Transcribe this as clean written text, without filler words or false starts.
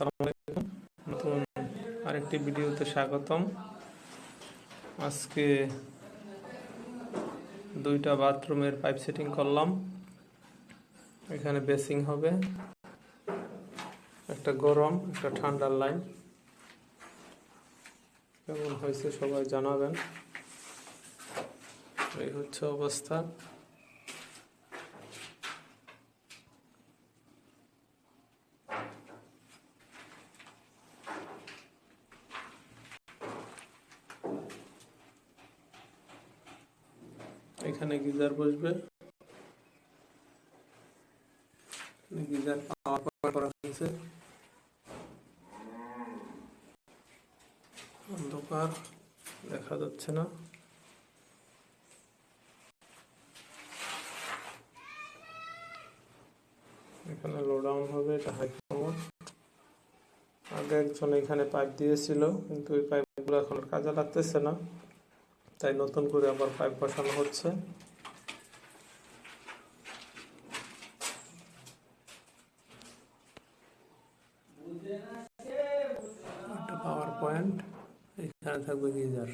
আসসালামু আলাইকুম। নতুন আরেকটি ভিডিওতে স্বাগতম। আজকে দুইটা বাথরুমের পাইপ সেটিং করলাম। এখানে বেসিং হবে, একটা গরম একটা ঠান্ডার লাইন। কেমন হয়েছে সবাই জানাবেন। এই হচ্ছে অবস্থা। এখানে গিজার বসবে, গিজার পাওয়ার করা হয়েছে। অন্ধকার, দেখা যাচ্ছে না। এখানে লো ডাউন হবে, এটা হাই পাওয়ার। আগে একজন এখানে পাইপ দিয়েছিল, কিন্তু ওই পাইপগুলো এখন কাজে লাগতেছে না, তাই নতুন করে আবার পাইপ বসানো হচ্ছে। একটা পাওয়ার পয়েন্ট, এখানে থাকবে গিজার।